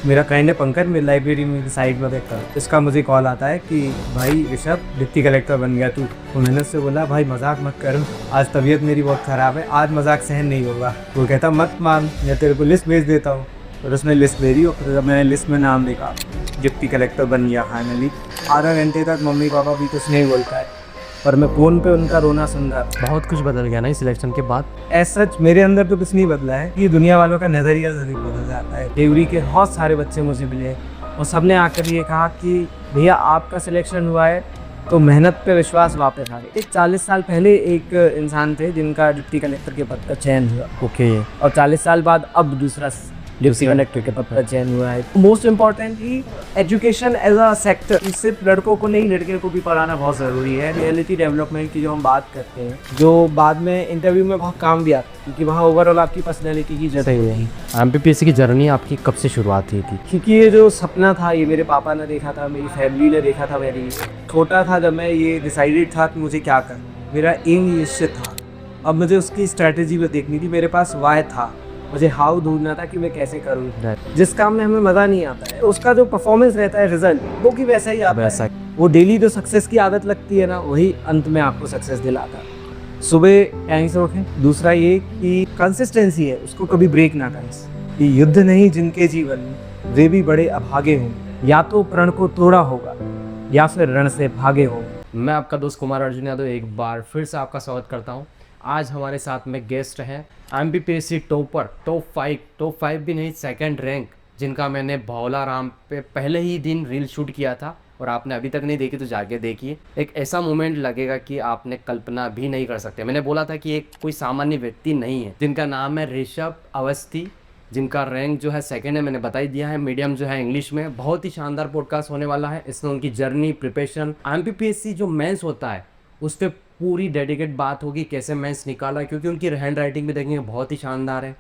मेरा फ्रेंड है पंकज, मेरी लाइब्रेरी में साइड में देखता है। इसका मुझे कॉल आता है कि भाई ऋषभ डिप्टी कलेक्टर बन गया तू। तो मैंने उससे बोला भाई मजाक मत कर, आज तबीयत मेरी बहुत ख़राब है, आज मजाक सहन नहीं होगा। वो कहता मत मान, मैं तेरे को लिस्ट भेज देता हूँ। और उसने लिस्ट भेजी और फिर मैंने लिस्ट में नाम लिखा, डिप्टी कलेक्टर बन गया फाइनली। आधा घंटे तक मम्मी पापा भी कुछ नहीं बोलता है, पर मैं फ़ोन पे उनका रोना सुन रहा था। बहुत कुछ बदल गया ना इस सिलेक्शन के बाद। ऐसा सच मेरे अंदर तो कुछ नहीं बदला है, ये दुनिया वालों का नज़रिया ज़रूर बदल जाता है। देवरी के बहुत सारे बच्चे मुझे मिले और सबने आकर ये कहा कि भैया आपका सिलेक्शन हुआ है तो मेहनत पे विश्वास वापस आ गया। 40 साल पहले एक इंसान थे जिनका डिप्टी कलेक्टर के पद का चयन हुआ, ओके। और 40 साल बाद अब दूसरा डिप्टी कलेक्टर के पद का चयन हुआ है। Most importantly education as a sector, सिर्फ लड़कों को नहीं लड़कियों को भी पढ़ाना बहुत ज़रूरी है। रियलिटी डेवलपमेंट की जो हम बात करते हैं, जो बाद में इंटरव्यू में बहुत काम भी आता है, क्योंकि वहाँ ओवरऑल आपकी पर्सनैलिटी की जरूरत है। एमपीपीएससी की जर्नी आपकी कब से शुरुआत हुई थी? क्योंकि ये जो सपना था ये मेरे पापा ने देखा था, मेरी फैमिली ने देखा था। मेरी छोटा था जब मैं ये डिसाइडेड था कि मुझे क्या करना, मेरा एम निश्चित था। अब मुझे उसकी स्ट्रैटेजी भी देखनी थी। मेरे पास वाई था, मुझे हाउ ढूंढना था कि मैं कैसे करूँ। जिस काम में हमें मज़ा नहीं आता है उसका जो परफॉर्मेंस रहता है, रिजल्ट वो कि वैसा ही आता है। वो डेली जो सक्सेस की आदत लगती है ना, वही अंत में आपको सक्सेस दिलाता है। सुबह टाइम से उठें। दूसरा ये कि कंसिस्टेंसी है, उसको कभी ब्रेक ना करें। ये युद्ध नहीं जिनके जीवन में, वे भी बड़े अभागे हों। या तो प्रण को तोड़ा होगा या फिर रण से भागे हो। मैं आपका दोस्त कुमार अर्जुन यादव एक बार फिर से आपका स्वागत करता हूं। आज हमारे साथ में गेस्ट हैं एमपीपीएससी टॉपर, टॉप फाइव भी नहीं, सेकंड रैंक, जिनका मैंने भौला राम पे पहले ही दिन रील शूट किया था और आपने अभी तक नहीं देखी तो जाके देखिए। एक ऐसा मोमेंट लगेगा कि आपने कल्पना भी नहीं कर सकते। मैंने बोला था कि एक कोई सामान्य व्यक्ति नहीं है, जिनका नाम है ऋषभ अवस्थी, जिनका रैंक जो है सेकंड है, मैंने बता ही दिया है। मीडियम जो है इंग्लिश में। बहुत ही शानदार पॉडकास्ट होने वाला है। इसमें उनकी जर्नी, प्रिपरेशन, एमपीपीएससी जो मेंस होता है उस पर पूरी डेडिकेट बात होगी, कैसे मेंस निकाला, क्योंकि उनकी हैंड राइटिंग भी देखेंगे बहुत ही शानदार है।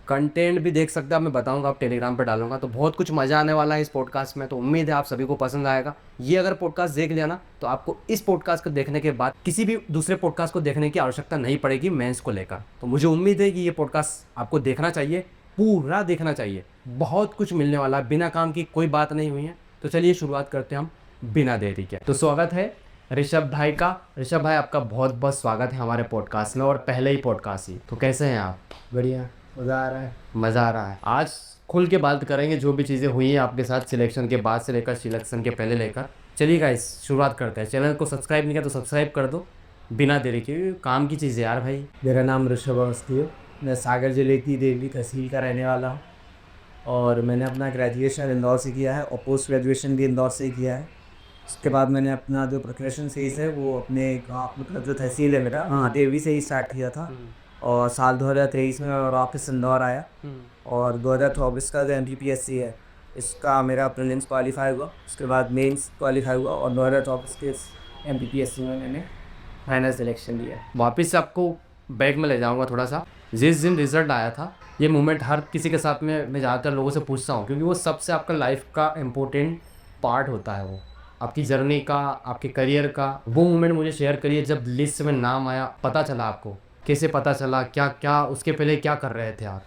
कंटेंट भी देख सकते हैं, मैं बताऊंगा, आप टेलीग्राम पर डालूंगा, तो बहुत कुछ मज़ा आने वाला है इस पॉडकास्ट में। तो उम्मीद है आप सभी को पसंद आएगा। ये अगर पॉडकास्ट देख लिया ना तो आपको इस पॉडकास्ट को देखने के बाद किसी भी दूसरे पॉडकास्ट को देखने की आवश्यकता नहीं पड़ेगी मेंस को लेकर। तो मुझे उम्मीद है कि ये पॉडकास्ट आपको देखना चाहिए, पूरा देखना चाहिए। बहुत कुछ मिलने वाला है, बिना काम की कोई बात नहीं हुई है। तो चलिए शुरुआत करते हैं हम बिना देरी के। तो स्वागत है ऋषभ भाई का। ऋषभ भाई, आपका बहुत बहुत स्वागत है हमारे पॉडकास्ट में, और पहले ही पॉडकास्ट ही। तो कैसे हैं आप? बढ़िया, मज़ा आ रहा है। मज़ा आ रहा है। आज खुल के बात करेंगे जो भी चीज़ें हुई हैं आपके साथ सिलेक्शन के बाद से लेकर सिलेक्शन के पहले लेकर। चलिए गाइस, शुरुआत करते हैं। चैनल को सब्सक्राइब नहीं किया तो सब्सक्राइब कर दो बिना देरी के। काम की चीज़ है यार भाई। मेरा नाम ऋषभ अवस्थी है, मैं सागर जिले की देवली तहसील का रहने वाला हूँ, और मैंने अपना ग्रेजुएशन इंदौर से किया है और पोस्ट ग्रेजुएशन भी इंदौर से ही किया है। उसके बाद मैंने अपना जो प्रोफेशन फेज है वो अपने गाँव, मतलब जो तहसील है मेरा, हाँ, देवली से ही स्टार्ट किया था। और साल 2023 में मैं वापस इंदौर आया, और 2024 का जो एमपीपीएससी है इसका मेरा प्रीलिम्स क्वालिफाई हुआ, उसके बाद मेंस क्वालिफाई हुआ, और 2024 के एमपीपीएससी में मैंने फाइनल सिलेक्शन लिया। वापस से आपको बैक में ले जाऊंगा थोड़ा सा। जिस दिन रिजल्ट आया था, ये मोमेंट हर किसी के साथ में मैं ज़्यादातर लोगों से पूछता हूँ, क्योंकि वो सबसे आपका लाइफ का इम्पोर्टेंट पार्ट होता है। वो आपकी जर्नी का, आपके करियर का। वो मोमेंट मुझे शेयर करिए जब लिस्ट में नाम आया, पता चला आपको, कैसे पता चला, क्या क्या उसके पहले क्या कर रहे थे आप?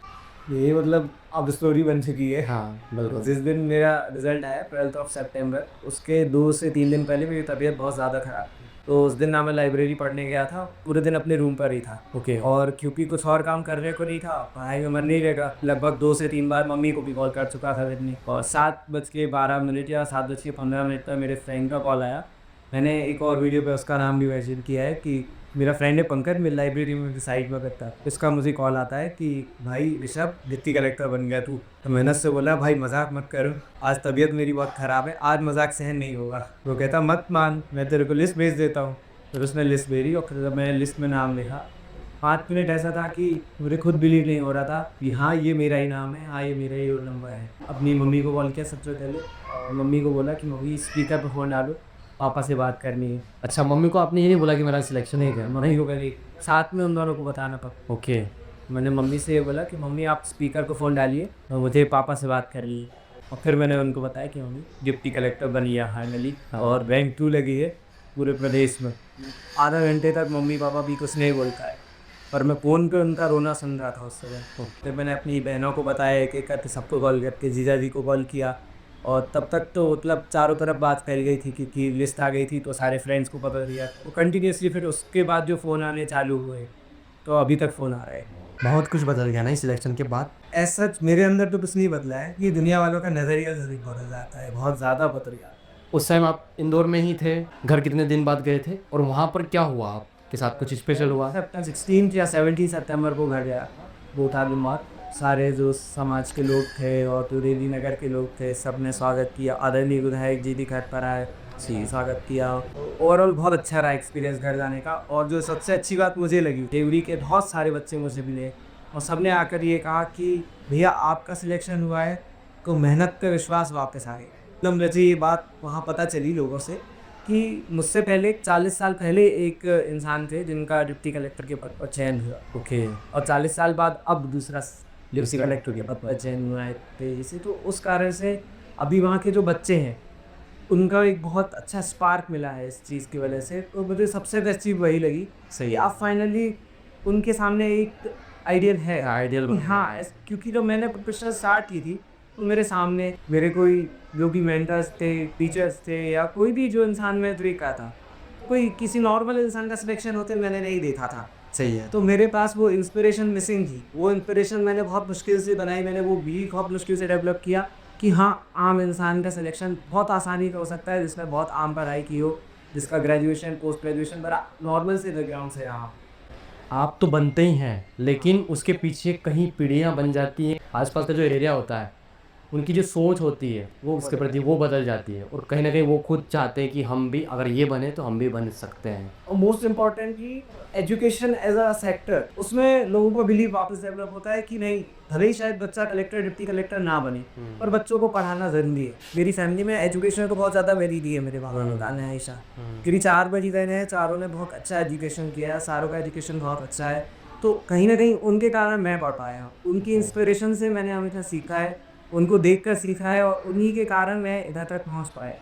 ये मतलब अब स्टोरी बन चुकी है। हाँ बिल्कुल। जिस दिन मेरा रिजल्ट आया 12 सितंबर, उसके 2 से 3 दिन पहले मेरी तबीयत बहुत ज़्यादा ख़राब थी। तो उस दिन ना मैं लाइब्रेरी पढ़ने गया था, पूरे दिन अपने रूम पर ही था। ओके। और क्योंकि कुछ और काम करने को नहीं था, पढ़ाई में मन नहीं लगा, लगभग 2 से 3 बार मम्मी को भी कॉल कर चुका था इतनी। और 7:12 या 7:15 पर मेरे फ्रेंड का कॉल आया। मैंने एक और वीडियो पे उसका नाम भी मेंशन किया है कि मेरा फ्रेंड है पंकज, मेरी लाइब्रेरी में साइड में करता है। इसका मुझे कॉल आता है कि भाई ऋषभ डिप्टी कलेक्टर बन गया तू। तो मैंने उससे बोला भाई मजाक मत करो, आज तबीयत मेरी बहुत ख़राब है, आज मजाक सहन नहीं होगा। वो कहता मत मान, मैं तेरे को लिस्ट भेज देता हूँ। फिर उसने लिस्ट भेजी और फिर मैंने लिस्ट में नाम लिखा। 5 मिनट ऐसा था कि मुझे खुद बिलीव नहीं हो रहा था कि हाँ ये मेरा ही नाम है, हाँ ये मेरा ही रोल नंबर है। अपनी मम्मी को कॉल किया सबसे पहले, और मम्मी को बोला कि मम्मी स्पीकर पर फ़ोन डालो, पापा से बात करनी है। अच्छा, मम्मी को आपने ये नहीं बोला कि मेरा सिलेक्शन है क्या? नहीं होगा, नहीं, साथ में उन दोनों को बताना पड़ा। ओके। मैंने मम्मी से ये बोला कि मम्मी आप स्पीकर को फ़ोन डालिए और मुझे पापा से बात करनी है। और फिर मैंने उनको बताया कि मम्मी डिप्टी कलेक्टर बनी है फाइनली, और रैंक 2 लगी है पूरे प्रदेश में। आधा घंटे तक मम्मी पापा भी कुछ नहीं बोलता है, और मैं फ़ोन पे उनका रोना सुन रहा था उस समय। फिर मैंने अपनी बहनों को बताया, एक-एक करके सबको कॉल करके जीजा जी को कॉल किया, और तब तक तो मतलब चारों तरफ बात फैल गई थी, क्योंकि लिस्ट आ गई थी तो सारे फ्रेंड्स को पता दिया। तो कंटिन्यूअसली फिर उसके बाद जो फ़ोन आने चालू हुए, तो अभी तक फ़ोन आ रहे हैं। बहुत कुछ बदल गया ना इस सिलेक्शन के बाद। ऐसा सच मेरे अंदर तो कुछ नहीं बदला है, ये दुनिया वालों का नज़रिया ज़रूर बदल जाता है, बहुत ज़्यादा बदल गया। उस टाइम आप इंदौर में ही थे, घर कितने दिन बाद गए थे और वहाँ पर क्या हुआ, आपके साथ कुछ स्पेशल हुआ? 16 या 17 सितंबर को घर गया, 2 दिन बाद। सारे जो समाज के लोग थे और त्रिवेदी नगर के लोग थे, सब ने स्वागत किया। आदरणीय विधायक जी भी घर पर आए, जी स्वागत किया। ओवरऑल बहुत अच्छा रहा एक्सपीरियंस घर जाने का। और जो सबसे अच्छी बात मुझे लगी, देवरी के बहुत सारे बच्चे मुझे मिले और सबने आकर ये कहा कि भैया आपका सिलेक्शन हुआ है तो मेहनत पे विश्वास वापस आ गया। मतलब मुझे ये बात वहाँ पता चली लोगों से कि मुझसे पहले 40 साल पहले एक इंसान थे जिनका डिप्टी कलेक्टर के पद पर चयन हुआ, ओके। और 40 साल बाद अब दूसरा डिप्टी कलेक्टर के पद पर चयन हुआ है तेजी से। तो उस कारण से अभी वहाँ के जो बच्चे हैं उनका एक बहुत अच्छा स्पार्क मिला है इस चीज़ की वजह से। तो मुझे सबसे बेस्ट चीज़ वही लगी सही कि है। आप फाइनली उनके सामने एक आइडियल है। आइडियल कि हाँ, क्योंकि जब मैंने प्रोफेशनल स्टार्ट की थी तो मेरे सामने मेरे कोई जो भी मेंटर्स थे, टीचर्स थे, या कोई भी जो इंसान मैं देख रहा था, कोई किसी नॉर्मल इंसान का सिलेक्शन होते मैंने नहीं देखा था। सही है। तो मेरे पास वो इंस्पिरेशन मिसिंग थी। वो इंस्पिरेशन मैंने बहुत मुश्किल से बनाई, मैंने वो भी बहुत मुश्किल से डेवलप किया कि हाँ, आम इंसान का सिलेक्शन बहुत आसानी का हो सकता है, जिसने बहुत आम पढ़ाई की हो, जिसका ग्रेजुएशन, पोस्ट ग्रेजुएशन बड़ा नॉर्मल से बैकग्राउंड से रहा। आप तो बनते ही हैं, लेकिन उसके पीछे कहीं पीढ़ियाँ बन जाती हैं, आसपास का जो एरिया होता है उनकी जो सोच होती है वो उसके प्रति वो बदल जाती है, और कहीं ना कहीं वो खुद चाहते हैं कि हम भी अगर ये बने तो हम भी बन सकते हैं। और most importantly education as a sector, उसमें लोगों को बिलीव वापस डेवलप होता है कि नहीं, भले ही शायद बच्चा कलेक्टर, डिप्टी कलेक्टर ना बने, पर बच्चों को पढ़ाना ज़रूरी है। मेरी फैमिली में एजुकेशन को बहुत ज़्यादा वैल्यू दी है मेरे बाबा ने, दाना है ईशा, क्योंकि 4 बड़ी बहनें हैं, चारों ने बहुत अच्छा एजुकेशन किया है, सारों का एजुकेशन बहुत अच्छा है। तो कहीं ना कहीं उनके कारण मैं पढ़ पाया, उनकी इंस्पिरेशन से मैंने हमेशा सीखा है, उनको देख कर सीखा है, और उन्हीं के कारण मैं इधर तक पहुँच पाया।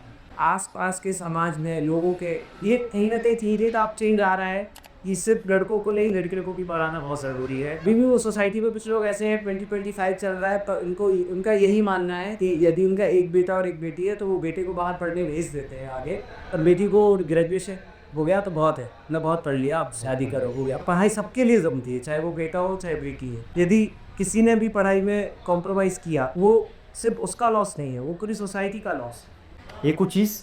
आस-पास के समाज में लोगों के ये कहीं न कहीं धीरे तो आप चेंज आ रहा है कि सिर्फ लड़कों को नहीं, लड़कियों को भी पढ़ाना बहुत ज़रूरी है। अभी भी वो सोसाइटी में कुछ लोग ऐसे हैं, 2025 चल रहा है, पर उनको उनका यही मानना है कि यदि उनका एक बेटा और एक बेटी है तो वो बेटे को बाहर पढ़ने भेज देते हैं आगे, और बेटी को ग्रेजुएशन हो गया तो बहुत है, मतलब बहुत पढ़ लिया, अब शादी करो, हो गया। पढ़ाई सबके लिए ज़रूरी है, चाहे वो बेटा हो चाहे बेटी है। यदि किसी ने भी पढ़ाई में कॉम्प्रोमाइज़ किया, वो सिर्फ उसका लॉस नहीं है, वो पूरी सोसाइटी का लॉस है। ये कुछ चीज़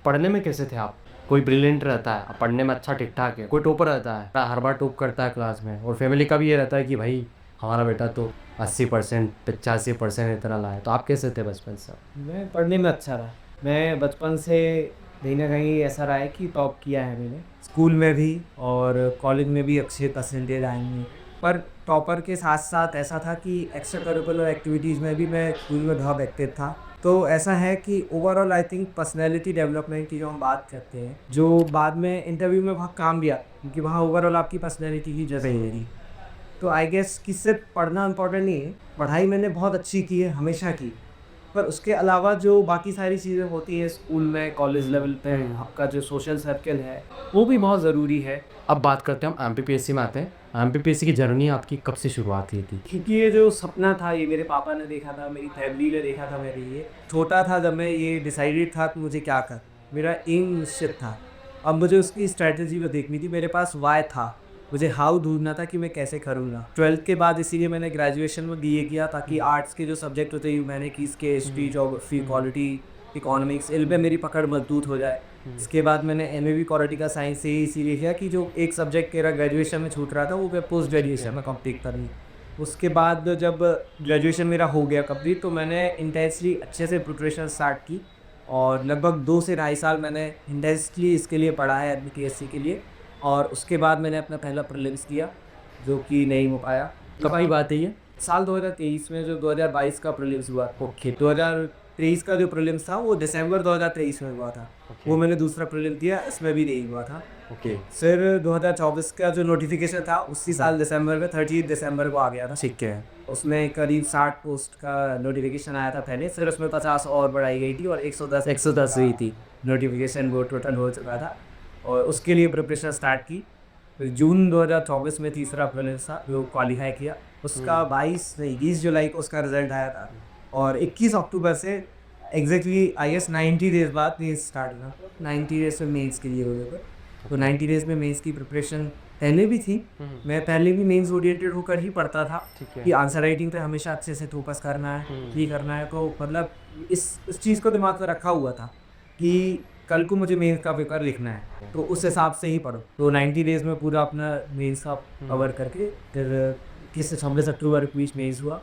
पढ़ने में कैसे थे आप? कोई ब्रिलियंट रहता है, पढ़ने में अच्छा ठीक ठाक है, कोई टॉपर रहता है, हर बार टॉप करता है क्लास में, और फैमिली का भी ये रहता है कि भाई हमारा बेटा तो 80% 85% इतना लाया, तो आप कैसे थे बचपन से? मैं पढ़ने में अच्छा रहा। मैं बचपन से कहीं न कहीं ऐसा रहा है कि टॉप किया है मैंने। स्कूल में भी और कॉलेज में भी अच्छे परसेंटेज आए हैं। पर टॉपर के साथ-साथ ऐसा था कि एक्स्ट्रा करिकुलर एक्टिविटीज़ में भी मैं स्कूल में बहुत एक्टिव था। तो ऐसा है कि overall I think personality development की जो हम बात करते हैं, जो बाद में इंटरव्यू में बहुत काम भी आता है, क्योंकि वहाँ ओवरऑल आपकी पर्सनैलिटी की जज रहेगी। तो आई गेस कि सिर्फ पढ़ना इम्पोर्टेंट नहीं है, पढ़ाई मैंने बहुत अच्छी की है, हमेशा की। पर उसके अलावा जो बाकी सारी चीज़ें होती हैं स्कूल में, कॉलेज लेवल पे, आपका जो सोशल सर्कल है, वो भी बहुत ज़रूरी है। अब बात करते हैं, हम एमपीपीएससी में आते हैं। एमपीपीएससी की जर्नी आपकी कब से शुरुआत हुई थी? क्योंकि ये जो सपना था, ये मेरे पापा ने देखा था, मेरी फैमिली ने देखा था मेरे लिए। छोटा था जब मैं ये डिसाइडेड था कि मुझे क्या करना, मेरा एम निश्चित था। अब मुझे उसकी स्ट्रैटेजी को देखनी थी, मेरे पास वाई था, मुझे हाउ ढूंढना था कि मैं कैसे करूँगा। 12th के बाद इसीलिए मैंने ग्रेजुएशन में बीए किया, ताकि आर्ट्स के जो सब्जेक्ट होते हैं, ह्यूमैनिटीज़ के, हिस्ट्री, ज्योग्राफी, पॉलिटी, इकोनॉमिक्स, इनमें मेरी पकड़ मजबूत हो जाए। इसके बाद मैंने एमए भी पॉलिटिकल साइंस से ही इसीलिए किया कि जो एक सब्जेक्ट मेरा ग्रेजुएशन में छूट रहा था वो मैं पोस्ट ग्रेजुएशन में कंप्लीट करूँ। उसके बाद जब ग्रेजुएशन मेरा हो गया कंप्लीट, तो मैंने इंटेंसली अच्छे से प्रिपरेशन स्टार्ट की, और लगभग 2 से ढाई साल मैंने इंटेंसली इसके लिए पढ़ा है, एमपीएससी के लिए। और उसके बाद मैंने अपना पहला प्रीलिम्स दिया, जो कि नहीं हो पाया। कब की बात है ये? साल 2023 में जो 2022 का प्रीलिम्स हुआ, ओके, 2023 का जो प्रीलिम्स था वो दिसंबर 2023 में हुआ था। वो मैंने दूसरा प्रीलिम दिया, इसमें भी नहीं हुआ था। ओके। फिर 2024 का जो नोटिफिकेशन था उसी साल दिसंबर में 30 दिसंबर को आ गया था। ठीक है। उसमें करीब 60 पोस्ट का नोटिफिकेशन आया था पहले, फिर उसमें 50 और बढ़ाई गई थी, और 110 हुई थी नोटिफिकेशन, वो टोटल हो चुका था। और उसके लिए प्रिपरेशन स्टार्ट की। जून 2024 में तीसरा प्रीलिम्स था जो क्वालिफाई किया, उसका 22 नहीं 20 जुलाई को उसका रिजल्ट आया था और 21 अक्टूबर से एग्जैक्टली आई गेस 90 डेज बाद मेंस स्टार्ट हुआ। 90 डेज में मेंस के लिए हो गए, तो 90 डेज में मेंस की प्रिपरेशन पहले भी थी। मैं पहले भी मेंस ओरिएंटेड होकर ही पढ़ता था कि आंसर राइटिंग पे हमेशा अच्छे से फोकस करना है, ये करना है। तो मतलब इस चीज़ को दिमाग में रखा हुआ था कि कल को मुझे मेंस का पेपर लिखना है, तो उस हिसाब से ही पढ़ो। तो 90 डेज में पूरा अपना मेंस का कवर करके फिर 21 से 26 अक्टूबर के बीच मेंस हुआ।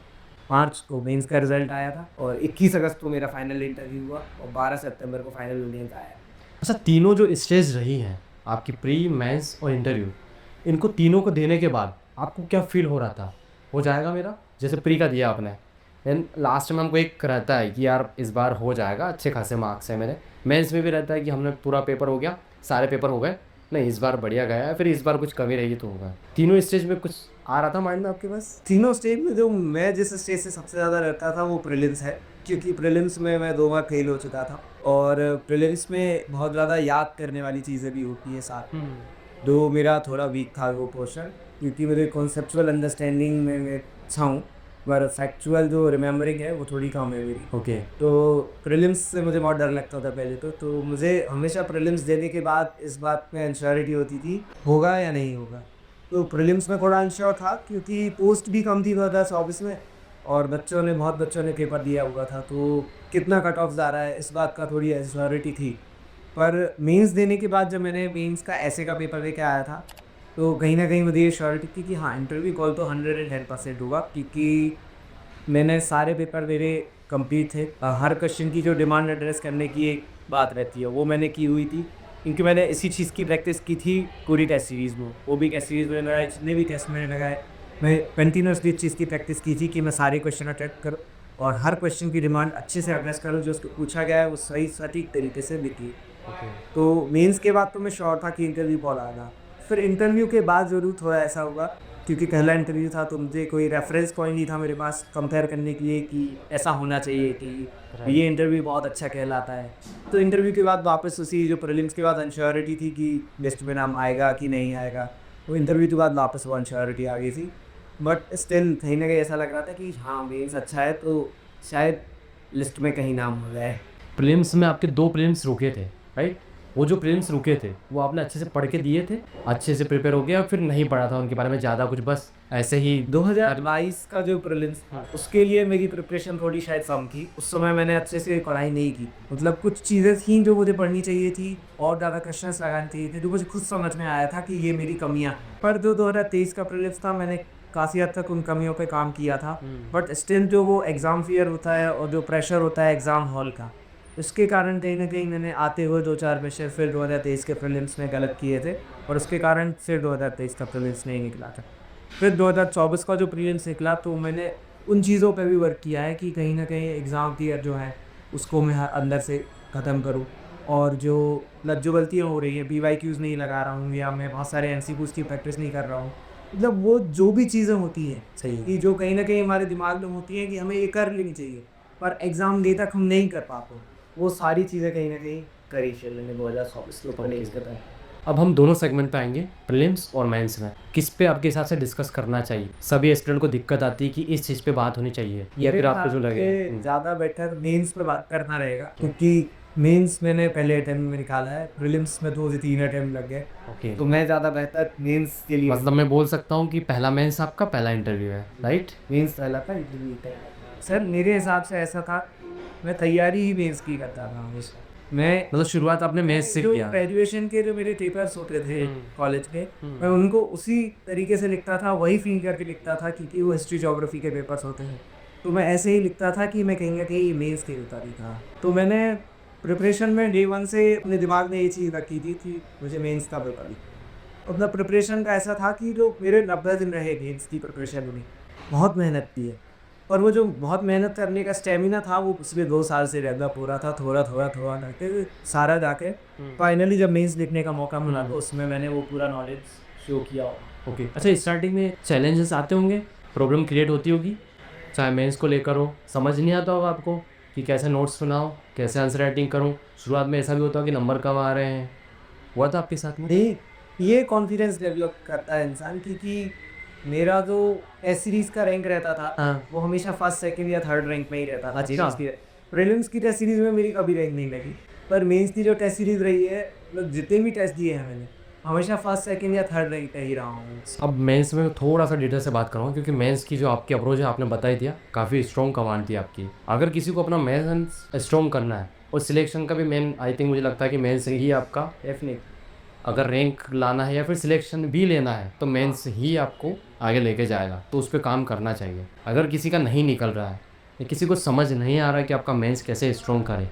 5 को मेंस का रिजल्ट आया था और 21 अगस्त को मेरा फाइनल इंटरव्यू हुआ और 12 सितंबर को फाइनल रिजल्ट आया। अच्छा, तीनों जो स्टेज रही हैं आपकी, प्री, मेंस और इंटरव्यू, इनको तीनों को देने के बाद आपको क्या फील हो रहा था? हो जाएगा मेरा? जैसे प्री का दिया आपने, देन लास्ट में हमको एक रहता है कि यार इस बार हो जाएगा, अच्छे खासे मार्क्स है मेरे। मेंस में भी रहता है कि हमने पूरा पेपर हो गया, सारे पेपर हो गए, नहीं इस बार बढ़िया गया है, फिर इस बार कुछ कमी रहेगी तो होगा। तीनों स्टेज में कुछ आ रहा था माइंड में आपके पास? तीनों स्टेज में जो मैं जिस स्टेज से सबसे ज़्यादा रहता था वो प्रीलिम्स है, क्योंकि प्रीलिम्स में मैं 2 बार फेल हो चुका था और प्रीलिम्स में बहुत ज़्यादा याद करने वाली चीज़ें भी होती है साथ में। जो मेरा थोड़ा वीक था वो पोर्शन, क्योंकि मेरे कॉन्सेप्चुअल अंडरस्टैंडिंग में मैं अच्छा हूँ, पर फैक्चुअल जो रिमेंबरिंग है वो थोड़ी कम है मेरी। ओके। तो प्रीलिम्स से मुझे बहुत डर लगता था पहले तो मुझे हमेशा प्रीलिम्स देने के बाद इस बात में अनश्योरिटी होती थी होगा या नहीं होगा। तो प्रीलिम्स में थोड़ा अनश्योर था क्योंकि पोस्ट भी कम थी 2024 में और बहुत बच्चों ने पेपर दिया हुआ था, तो कितना कट ऑफ जा रहा है इस बात का थोड़ी अनश्योरिटी थी। पर मेंस देने के बाद जब मैंने मेंस का ऐसे का पेपर लेके आया था, तो कहीं ना कहीं मुझे ये श्योरिटी थी कि हाँ इंटरव्यू कॉल तो 110% होगा, क्योंकि मैंने सारे पेपर मेरे कंप्लीट थे। हर क्वेश्चन की जो डिमांड एड्रेस करने की एक बात रहती है वो मैंने की हुई थी, क्योंकि मैंने इसी चीज़ की प्रैक्टिस की थी पूरी टेस्ट सीरीज़ में। वो भी टेस्ट सीरीज़ में लगाए, जितने भी टेस्ट मैंने लगाए, मैं कंटिन्यूसली इस चीज़ की प्रैक्टिस की थी कि मैं सारे क्वेश्चन अटेम्प्ट करूँ और हर क्वेश्चन की डिमांड अच्छे से एड्रेस करूँ, जो उसको पूछा गया है वो सही सटीक तरीके से लिखी। तो मेंस के बाद तो मैं श्योर था कि इंटरव्यू कॉल आएगा। फिर इंटरव्यू के बाद ज़रूर थोड़ा ऐसा हुआ, क्योंकि पहला इंटरव्यू था तो मुझे कोई रेफरेंस पॉइंट नहीं था मेरे पास कंपेयर करने के लिए कि ऐसा होना चाहिए कि ये इंटरव्यू बहुत अच्छा कहलाता है। तो इंटरव्यू के बाद वापस उसी जो प्रीलिम्स के बाद अनश्योरिटी थी कि लिस्ट में नाम आएगा कि नहीं आएगा, वो इंटरव्यू के बाद वापस वो अनश्योरिटी आ गई थी। बट स्टिल कहीं ना कहीं ऐसा लग रहा था कि हाँ मेंस अच्छा है तो शायद लिस्ट में कहीं नाम हो जाए। प्रीलिम्स में आपके 2 प्रीलिम्स रुके थे, राइट? वो जो प्रीलिम्स रुके थे वो आपने अच्छे से पढ़ के दिए थे, अच्छे से प्रिपेयर हो गया, फिर नहीं पढ़ा था उनके बारे में ज़्यादा कुछ, बस ऐसे ही? 2022 का जो प्रीलिम्स था उसके लिए मेरी प्रिपरेशन थोड़ी शायद कम थी। उस समय मैंने अच्छे से पढ़ाई नहीं की, मतलब कुछ चीज़ें थी जो मुझे पढ़नी चाहिए थी और ज़्यादा क्वेश्चंस लगाने चाहिए थे, जो मुझे खुद समझ में आया था कि ये मेरी कमियाँ। पर जो 2023 का प्रीलिम्स था मैंने काफ़ी हद तक उन कमियों पे काम किया था। बट स्टिल जो वो एग्ज़ाम फियर होता है और जो प्रेशर होता है एग्ज़ाम हॉल का, उसके कारण कहीं ना कहीं मैंने आते हुए 2-4 विषय फिर 2023 के प्रीलिम्स में गलत किए थे और उसके कारण फिर 2023 का प्रीलिम्स नहीं निकला था। फिर 2024 का जो प्रीलिम्स निकला तो मैंने उन चीज़ों पे भी वर्क किया है कि कहीं ना कहीं एग्ज़ाम फियर जो है उसको मैं अंदर से ख़त्म करूँ, और जो जो गलतियाँ हो रही हैं, PYQs नहीं लगा रहा हूँ या मैं बहुत सारे MCQs की प्रैक्टिस नहीं कर रहा हूँ, मतलब वो जो भी चीज़ें होती हैं सही कि जो कहीं ना कहीं हमारे दिमाग में होती हैं कि हमें ये कर लेनी चाहिए पर एग्ज़ाम डे तक हम नहीं कर पाते, वो सारी चीज़ें कहीं ना कहीं करी शेयर मैंने 2024 के ऊपर नहीं करता है। अब हम दोनों सेगमेंट पे आएंगे, प्रीलिम्स और मेंस में। किस पे आपके हिसाब से डिस्कस करना चाहिए? सभी एस्पिरेंट को दिक्कत आती है कि इस चीज़ पे बात होनी चाहिए, या फिर आपको जो लगे? ज़्यादा बेटर मेंस पे बात करना रहेगा, क्योंकि मेंस मैंने पहले अटेम्प्ट में निकाला है, प्रीलिम्स में 2 से 3 अटेम्प्ट लग गए, ओके, तो मैं ज़्यादा बेहतर मेंस के लिए मतलब मैं बोल सकता हूँ कि पहला मेंस आपका पहला इंटरव्यू है, राइट? मेंस पहला था इंटरव्यू था। सर मेरे हिसाब से ऐसा था, मैं तैयारी ही मेंस की करता था हमेशा। मैं मतलब शुरुआत आपने मेंस से जो किया? ग्रेजुएशन के जो मेरे पेपर्स होते थे कॉलेज के, मैं उनको उसी तरीके से लिखता था, वही फील करके लिखता था, क्योंकि वो हिस्ट्री ज्योग्राफी के पेपर्स होते हैं, तो मैं ऐसे ही लिखता था कि मैं कहीं ना कहीं मेंस के तैयारी था। तो मैंने प्रिपरेशन में डे 1 से अपने दिमाग में ये चीज़ रखी थी कि मुझे मेंस का पेपर लिखना। अपना प्रिपरेशन का ऐसा था कि जो मेरे 90 दिन रहे मेंस की प्रिपरेशन में, बहुत मेहनत की है, और वो जो बहुत मेहनत करने का स्टेमिना था वो पिछले 2 साल से डेवलप हो रहा था, थोड़ा करके सारा जाके फाइनली जब मेंस लिखने का मौका मिला तो उसमें मैंने वो पूरा नॉलेज शो किया। ओके, अच्छा, स्टार्टिंग में चैलेंजेस आते होंगे, प्रॉब्लम क्रिएट होती होगी, चाहे मेंस को लेकर हो, समझ नहीं आता होगा आपको कि कैसे नोट्स बनाओ, कैसे आंसर राइटिंग करूँ? शुरुआत में ऐसा भी होता है कि नंबर कम आ रहे हैं, हुआ था आपके साथ में? नहीं, ये कॉन्फिडेंस डेवलप करता है इंसान, क्योंकि मेरा जो टेस्ट सीरीज़ का रैंक रहता था हाँ। वो हमेशा फर्स्ट सेकंड या थर्ड रैंक में ही रहता था। अच्छा। प्रीलिम्स की प्रीलिम्स की टेस्ट सीरीज़ में मेरी कभी रैंक नहीं लगी, पर मेंस की जो टेस्ट सीरीज़ रही है, मतलब जितने भी टेस्ट दिए हैं मैंने, हमेशा फर्स्ट सेकंड या थर्ड रैंक पे ही रहा हूँ। अब मेंस में थोड़ा सा डिटेल से बात करूँगा, क्योंकि मेंस की जो आपकी अप्रोच है आपने बता ही दिया, काफ़ी स्ट्रॉन्ग कमांड थी आपकी। अगर किसी को अपना मेंस स्ट्रॉन्ग करना है और सिलेक्शन का भी मेन आई थिंक मुझे लगता है कि मेंस ही आपका, डेफिनेट अगर रैंक लाना है या फिर सिलेक्शन भी लेना है तो मेंस ही आपको आगे लेके जाएगा, तो उस पर काम करना चाहिए। अगर किसी का नहीं निकल रहा है या किसी को समझ नहीं आ रहा है कि आपका मेंस कैसे स्ट्रॉन्ग करे,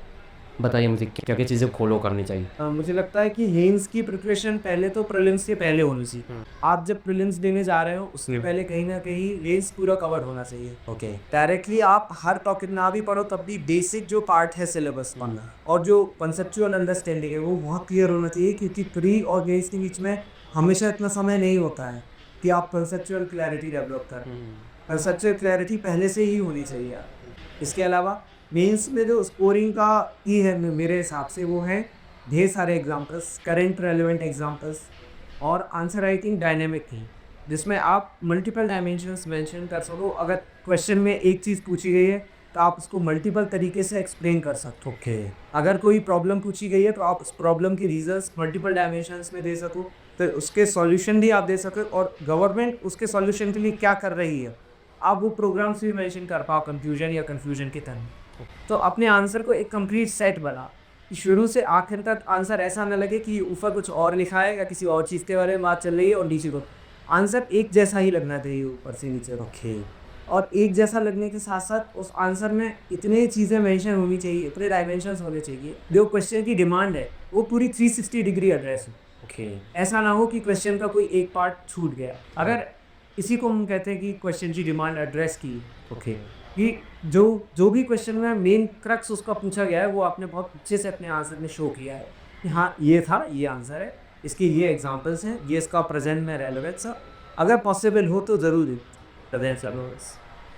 बताइए मुझे क्या क्या चीज़ें फॉलो करनी चाहिए। मुझे लगता है कि मेंस की प्रिपरेशन पहले तो प्रीलिम्स के पहले होनी चाहिए। आप जब प्रीलिम्स देने जा रहे हो उससे पहले कहीं ना कहीं मेंस पूरा कवर होना चाहिए। ओके। डायरेक्टली आप हर टॉपिक ना भी पढ़ो, तब भी बेसिक जो पार्ट है सिलेबस पढ़ना और जो कंसेप्चुअल अंडरस्टैंडिंग है वो बहुत क्लियर होना चाहिए, क्योंकि प्री और मेंस के बीच में हमेशा इतना समय नहीं होता है कि आप कंसेप्चुअल क्लैरिटी डेवलप करें। कंसेप्चुअल क्लैरिटी पहले से ही होनी चाहिए आपको। इसके अलावा मेंस में जो स्कोरिंग का की है मेरे हिसाब से वो है ढेर सारे एग्जांपल्स, करंट रेलेवेंट एग्जांपल्स और आंसर राइटिंग डायनेमिक थी, जिसमें आप मल्टीपल डायमेंशंस मेंशन कर सको। अगर क्वेश्चन में एक चीज़ पूछी गई है तो आप उसको मल्टीपल तरीके से एक्सप्लेन कर सकते हो। ओके। अगर कोई प्रॉब्लम पूछी गई है तो आप उस प्रॉब्लम की रीजंस मल्टीपल डायमेंशंस में दे सको, तो उसके सॉल्यूशन भी आप दे सको और गवर्नमेंट उसके सॉल्यूशन के लिए क्या कर रही है आप वो प्रोग्राम्स भी मेंशन कर पाओ, कंफ्यूजन या कन्फ्यूजन के तरह। तो अपने आंसर को एक कंप्लीट सेट बना कि शुरू से आखिर तक आंसर ऐसा न लगे कि ऊपर कुछ और लिखा है या किसी और चीज़ के बारे में बात चल रही है और नीचे को आंसर एक जैसा ही लगना चाहिए ऊपर से नीचे। ओके। और एक जैसा लगने के साथ साथ उस आंसर में इतनी चीज़ें मेंशन होनी चाहिए, इतने डायमेंशंस होने चाहिए, जो क्वेश्चन की डिमांड है वो पूरी 360 डिग्री एड्रेस हो। ओके। ऐसा ना हो कि क्वेश्चन का कोई एक पार्ट छूट गया। अगर इसी को हम कहते हैं कि क्वेश्चन की डिमांड एड्रेस की, ओके। कि जो जो भी क्वेश्चन में मेन क्रक्स उसका पूछा गया है वो आपने बहुत अच्छे से अपने आंसर में शो किया है कि हाँ ये था, ये आंसर है, इसकी ये एग्जांपल्स हैं, ये इसका प्रेजेंट में रेलेवेंस है, अगर पॉसिबल हो तो ज़रूर रेलेवेंस।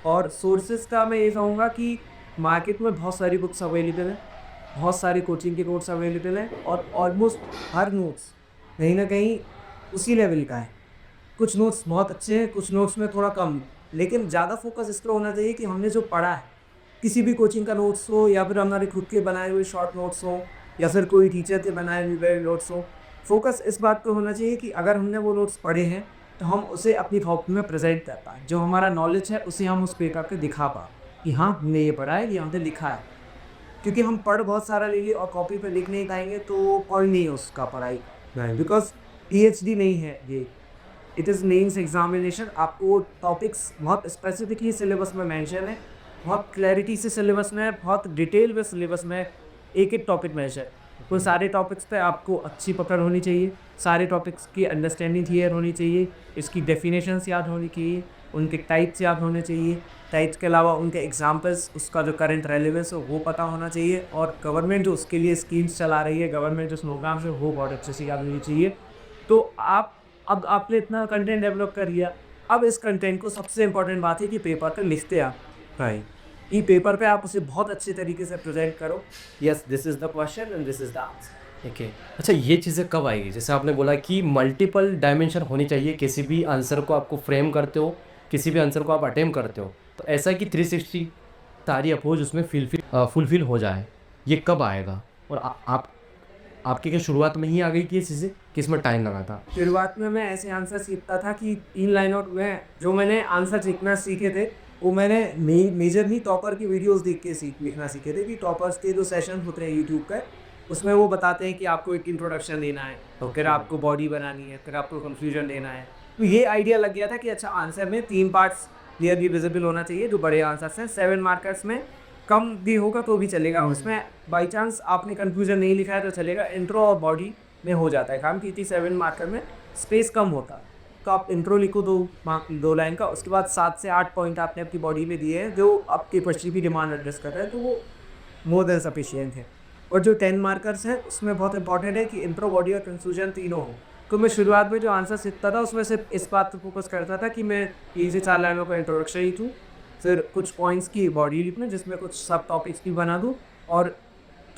और सोर्सेज का मैं ये कहूँगा कि मार्केट में बहुत सारी बुक्स अवेलेबल हैं, बहुत सारी कोचिंग के नोट्स अवेलेबल हैं और ऑलमोस्ट हर नोट्स कहीं ना कहीं उसी लेवल का है। कुछ नोट्स बहुत अच्छे हैं, कुछ नोट्स में थोड़ा कम, लेकिन ज़्यादा फोकस इस पर होना चाहिए कि हमने जो पढ़ा है, किसी भी कोचिंग का नोट्स हो या फिर हमारे खुद के बनाए हुए शॉर्ट नोट्स हो या फिर कोई टीचर के बनाए हुए नोट्स हो, फोकस इस बात पर होना चाहिए कि अगर हमने वो नोट्स पढ़े हैं तो हम उसे अपनी कॉपी में प्रेजेंट कर पाएँ। जो हमारा नॉलेज है उसे हम उस पेपर पे दिखा पाएँ कि हाँ हमने ये पढ़ा है, ये हमने लिखा है। क्योंकि हम पढ़ बहुत सारा लेंगे और कॉपी पे लिख नहीं पाएंगे तो पॉइंट नहीं है उसका पढ़ाई, बिकॉज पीएचडी नहीं है ये, इट इज़ मेंस एग्जामिनेशन। आपको टॉपिक्स बहुत स्पेसिफिकली सिलेबस में मेंशन है, बहुत क्लैरिटी से सिलेबस में है, बहुत डिटेल में सिलेबस में एक एक टॉपिक मेंशन है। तो सारे टॉपिक्स पे आपको अच्छी पकड़ होनी चाहिए, सारे टॉपिक्स की अंडरस्टैंडिंग क्लियर होनी चाहिए, इसकी डेफिनेशंस याद होनी चाहिए, उनके टाइप्स याद होने चाहिए, टाइप्स के अलावा उनके एग्जाम्पल्स, उसका जो करंट रेलेवेंस हो वो पता होना चाहिए, और गवर्नमेंट जो उसके लिए स्कीम्स चला रही है, गवर्नमेंट जो प्रोग्राम्स है वो बहुत अच्छे से याद होनी चाहिए। तो आप अब आपने इतना कंटेंट डेवलप कर लिया, अब इस कंटेंट को सबसे इम्पोर्टेंट बात है कि पेपर पे लिखते आप, राइट। ई पेपर पे आप उसे बहुत अच्छे तरीके से प्रेजेंट करो, yes this is the question and this is the answer. Okay. अच्छा, ये चीज़ें कब आएगी? जैसे आपने बोला कि मल्टीपल डायमेंशन होनी चाहिए, किसी भी आंसर को आपको फ्रेम करते हो, किसी भी आंसर को आप अटेम्प्ट करते हो, तो ऐसा कि 360 सारी अप्रोच उसमें फुलफिल हो जाए, ये कब आएगा? और आप आपकी क्या शुरुआत में ही आ गई कि ये चीज़ें, कि इसमें टाइम लगा था? शुरुआत में मैं ऐसे आंसर सीखता था कि 3 लाइनों में जो मैंने आंसर लिखना सीखे थे वो मैंने मेजरली टॉपर की वीडियोस देख के लिखना सीखे थे। कि टॉपर्स के जो सेशन होते हैं यूट्यूब पे, उसमें वो बताते हैं कि आपको एक इंट्रोडक्शन देना है, फिर आपको बॉडी बनानी है, फिर आपको कंफ्यूजन देना है। तो ये आइडिया लग गया था कि अच्छा आंसर में 3 पार्ट्स क्लियरली विजिबल होना चाहिए जो बड़े आंसर्स हैं। 7 मार्कर्स में कम भी होगा तो भी चलेगा, उसमें बाई चांस आपने कंफ्यूजन नहीं लिखा है तो चलेगा। इंट्रो और बॉडी में हो जाता है काम, क्योंकि 7 मार्कर में स्पेस कम होता है। तो आप इंट्रो लिखो 2 लाइन का, उसके बाद 7 से 8 पॉइंट आपने अपनी बॉडी में दिए हैं जो आपकी क्वेश्चन की डिमांड एड्रेस कर रहे हैं, तो वो मोर देन सफिशिएंट है। और जो 10 मार्कर्स हैं उसमें बहुत इंपॉर्टेंट है कि इंट्रो, बॉडी और कंफ्यूजन तीनों हो। तो मैं शुरुआत में जो आंसर सीखता था उसमें सिर्फ इस बात पर फोकस करता था कि मैं 3 से 4 लाइनों का इंट्रोडक्शन लिखूँ, फिर कुछ पॉइंट्स की बॉडी लिखूँ जिसमें कुछ सब टॉपिक्स भी बना दूँ, और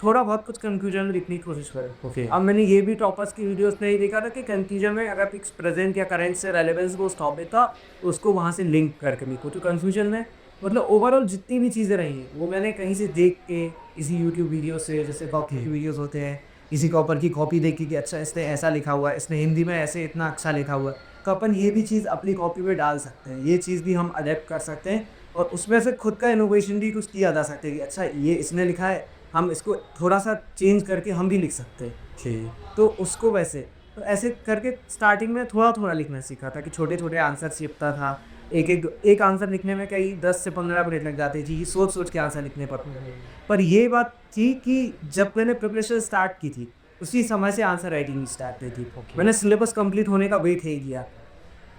थोड़ा बहुत कुछ कंफ्यूजन में लिखने की कोशिश करें। ओके। अब मैंने ये भी टॉपर्स की वीडियोस में ही देखा था कि कंफ्यूजन में अगर फिक्स प्रेजेंट या करेंट से रेलेवेंस वो उस टॉपिक का, तो उसको वहाँ से लिंक करके लिखो। तो कंफ्यूजन में मतलब ओवरऑल जितनी भी चीज़ें रही हैं वो मैंने कहीं से देख के, किसी यूट्यूब वीडियो से, जैसे कॉपी के वीडियोस होते हैं, किसी कॉपर की कॉपी देखी कि अच्छा इसने ऐसा लिखा हुआ है, इसने हिंदी में ऐसे इतना अच्छा लिखा हुआ है, तो अपन ये भी चीज़ अपनी कॉपी में डाल सकते हैं, ये चीज़ भी हम अडेप्ट कर सकते हैं और उसमें से खुद का इनोवेशन भी कुछ किया जा सकता है कि अच्छा ये इसने लिखा है, हम इसको थोड़ा सा चेंज करके हम भी लिख सकते हैं। जी। तो उसको वैसे तो ऐसे करके स्टार्टिंग में थोड़ा थोड़ा लिखना सीखा था कि छोटे छोटे आंसर सीखता था। एक आंसर लिखने में कई 10 से 15 मिनट लग जाते थी, सोच सोच के आंसर लिखने पड़ते थे। पर ये बात थी कि जब मैंने प्रिपरेशन स्टार्ट की थी उसी समय से आंसर राइटिंग स्टार्ट हुई थी। मैंने सिलेबस कंप्लीट होने का वेट ही किया,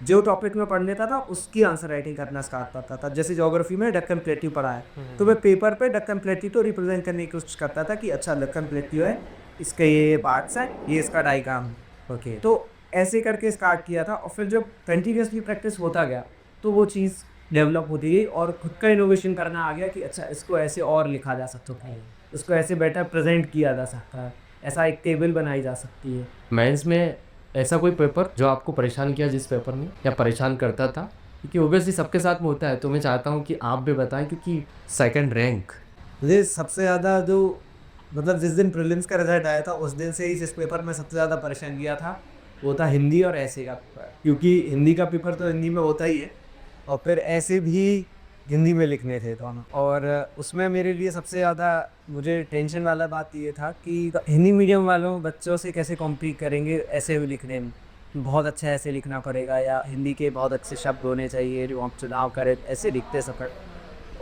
जो टॉपिक में पढ़ लेता था उसकी आंसर राइटिंग करना स्टार्ट करता था। जैसे ज्योग्राफी में डक्कन प्लेट्यू पढ़ा है तो मैं पेपर पे डक्कन प्लेट्यू तो रिप्रेजेंट करने की कोशिश करता था कि अच्छा डक्कन प्लेट्यू है, इसके ये पार्ट्स हैं, ये इसका डायग्राम है। ओके। तो ऐसे करके स्टार्ट किया था और फिर जब कंटिन्यूसली प्रैक्टिस होता गया तो वो चीज़ डेवलप होती गई और खुद का इनोवेशन करना आ गया कि अच्छा इसको ऐसे और लिखा जा सकता है, इसको ऐसे बेटर प्रेजेंट किया जा सकता है, ऐसा एक टेबल बनाई जा सकती है। मेंस में ऐसा कोई पेपर जो आपको परेशान किया जिस पेपर में, या परेशान करता था? क्योंकि ऑब्वियसली सबके साथ में होता है, तो मैं चाहता हूँ कि आप भी बताएं, क्योंकि सेकंड रैंक। मुझे सबसे ज़्यादा जो मतलब जिस दिन प्रीलिम्स का रिजल्ट आया था उस दिन से ही जिस पेपर में सबसे ज़्यादा परेशान किया था वो था हिंदी और ऐसे का पेपर, क्योंकि हिंदी का पेपर तो हिंदी में होता ही है और फिर ऐसे भी हिंदी में लिखने थे दोनों। और उसमें मेरे लिए सबसे ज़्यादा मुझे टेंशन वाला बात ये था कि हिंदी मीडियम वालों बच्चों से कैसे कॉम्पीट करेंगे ऐसे भी लिखने में, बहुत अच्छा ऐसे लिखना पड़ेगा या हिंदी के बहुत अच्छे शब्द होने चाहिए जो आप चुनाव करें, ऐसे लिखते सफ़र।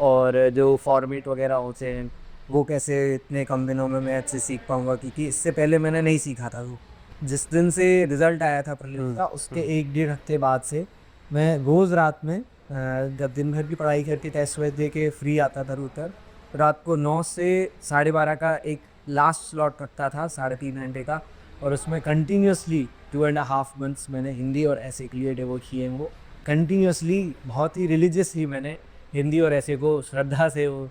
और जो फॉर्मेट वगैरह होते हैं वो कैसे इतने कम दिनों में मैं अच्छे सीख पाऊँगा, क्योंकि इससे पहले मैंने नहीं सीखा था। वो जिस दिन से रिज़ल्ट आया था प्रीलिम्स का उसके 1 डेढ़ हफ्ते बाद से मैं रोज़ रात में जब दिन भर की पढ़ाई करके टेस्ट वेस्ट दे के फ्री आता था उधर, रात को 9 से 12:30 का एक लास्ट स्लॉट रखता था 3.5 घंटे का, और उसमें कंटिन्यूसली 2.5 मंथ्स मैंने हिंदी और ऐसे के लिए डिवोट किए हैं। वो कंटिन्यूसली बहुत ही रिलीजियसली मैंने हिंदी और ऐसे को श्रद्धा से वो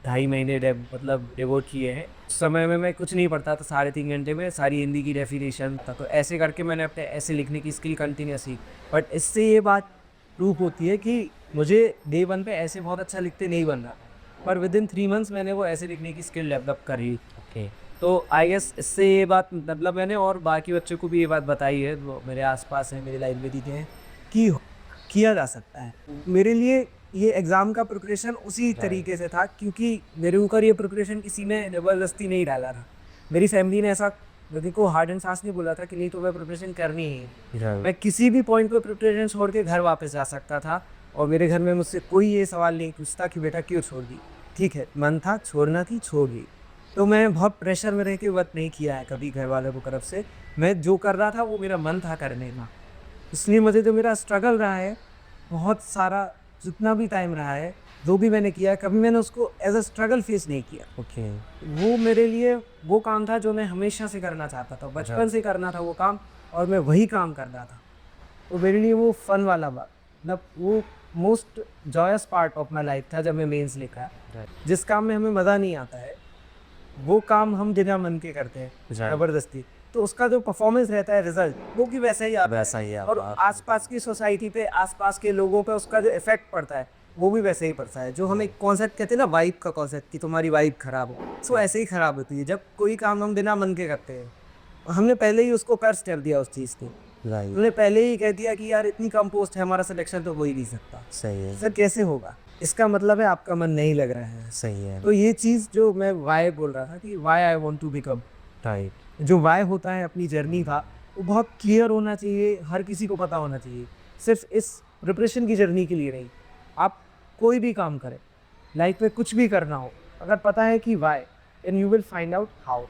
2.5 महीने मतलब डिवोट किए हैं। उस समय में मैं कुछ नहीं पढ़ता था, 3.5 घंटे में सारी हिंदी की डेफिनेशन था, तो ऐसे करके मैंने अपने ऐसे लिखने की स्किल कंटिन्यूस सीखी। बट इससे ये बात प्रूफ होती है कि मुझे डे 1 पे ऐसे बहुत अच्छा लिखते नहीं बन रहा, पर विदिन 3 मंथ्स मैंने वो ऐसे लिखने की स्किल डेवलप करी। ओके। तो आई गेस इससे ये बात मतलब मैंने और बाकी बच्चों को भी ये बात बताई है, वो मेरे आसपास हैं, मेरी लाइब्रेरी के हैं, कि किया जा सकता है। मेरे लिए ये एग्ज़ाम का प्रिपरेशन उसी तरीके से था, क्योंकि मेरे ऊपर ये प्रिपरेशन किसी ने ज़बरदस्ती नहीं डाला था। मेरी फैमिली ने ऐसा मेरे को हार्ड एंड फास्ट नहीं बोला था कि नहीं तो मैं प्रिपरेशन करनी ही है। मैं किसी भी पॉइंट पे प्रिपरेशन छोड़ के घर वापस जा सकता था और मेरे घर में मुझसे कोई ये सवाल नहीं पूछता कि बेटा क्यों छोड़ दी। ठीक है, मन था, छोड़ना थी, छोड़ दी। तो मैं बहुत प्रेशर में रह के वर्क नहीं किया है कभी घर वालों की तरफ से। मैं जो कर रहा था वो मेरा मन था करने का, इसलिए मुझे जो मेरा स्ट्रगल रहा है बहुत सारा, जितना भी टाइम रहा है, जो भी मैंने किया, कभी मैंने उसको एज अ स्ट्रगल फेस नहीं किया। ओके। वो मेरे लिए वो काम था जो मैं हमेशा से करना चाहता था, बचपन से करना था वो काम, और मैं वही काम कर रहा था। तो मेरे लिए वो फन वाला बात, मतलब वो most joyous part of my life था जब मैं मेंस लिखा। जिस काम में हमें मज़ा नहीं आता है वो काम हम बिना मन के करते हैं ज़बरदस्ती, तो उसका जो परफॉर्मेंस रहता है, रिजल्ट वो भी वैसा ही आता है। वैसा ही और आसपास की सोसाइटी पे, आसपास के लोगों पे उसका जो इफेक्ट पड़ता है वो भी वैसे ही पड़ता है। जो हम एक कॉन्सेप्ट कहते हैं ना, वाइब का कॉन्सेप्ट, कि तुम्हारी वाइब खराब हो, तो ऐसे ही खराब होती है जब कोई काम हम बिना मन के करते हैं। और हमने पहले ही उसको कर्ज कर दिया उस चीज़ को, राइट। हमने पहले ही कह दिया कि यार इतनी कम पोस्ट है, हमारा सिलेक्शन तो हो ही नहीं सकता। सही है। सर कैसे होगा, इसका मतलब है आपका मन नहीं लग रहा है। सही है। तो ये चीज़ जो मैं वाई बोल रहा था कि why I want to become, right. जो वाई होता है अपनी जर्नी का, वो बहुत क्लियर होना चाहिए, हर किसी को पता होना चाहिए। सिर्फ इस प्रिपरेशन की जर्नी के लिए नहीं, आप कोई भी काम करें, लाइफ में कुछ भी करना हो, अगर पता है कि why, and you will find out how.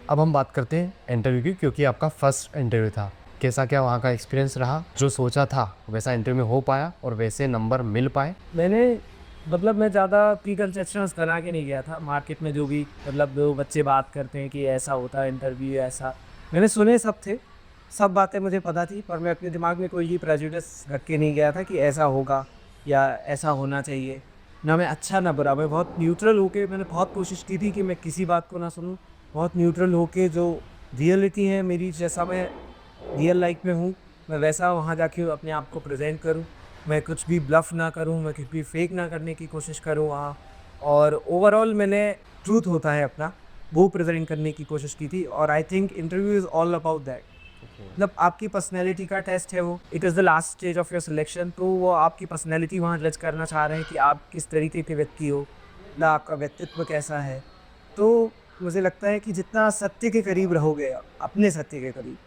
अब हम बात करते हैं इंटरव्यू की, क्योंकि आपका फर्स्ट इंटरव्यू था। कैसा क्या वहाँ का एक्सपीरियंस रहा? जो सोचा था वैसा इंटरव्यू में हो पाया और वैसे नंबर मिल पाए? मैं ज़्यादा प्री कंसेप्शंस बना के नहीं गया था। मार्केट में जो भी मतलब जो बच्चे बात करते हैं कि ऐसा होता है इंटरव्यू, ऐसा मैंने सुने सब थे, सब बातें मुझे पता थी, पर मैं अपने दिमाग में कोई भी प्रेजुडिस रख के नहीं गया था कि ऐसा होगा या ऐसा होना चाहिए। ना मैं अच्छा ना बुरा, मैं बहुत न्यूट्रल होके मैंने बहुत कोशिश की थी कि मैं किसी बात को ना सुनूं, बहुत न्यूट्रल होके जो रियलिटी है मेरी, जैसा मैं रियल लाइफ में हूँ, मैं वैसा वहाँ जाके अपने आप को प्रेजेंट करूँ। मैं कुछ भी ब्लफ ना करूँ, मैं कुछ भी फेक ना करने की कोशिश करूँ वहाँ। और ओवरऑल मैंने ट्रूथ होता है अपना, वो प्रेजेंट करने की कोशिश की थी। और I think interview is all about that. मतलब आपकी पर्सनैलिटी का टेस्ट है वो, it is the last stage of your selection. तो वो आपकी पर्सनैलिटी वहाँ जज करना चाह रहे हैं कि आप किस तरीके के व्यक्ति हो, ना आपका व्यक्तित्व कैसा है। तो मुझे लगता है कि जितना सत्य के करीब रहोगे आप, अपने सत्य के करीब,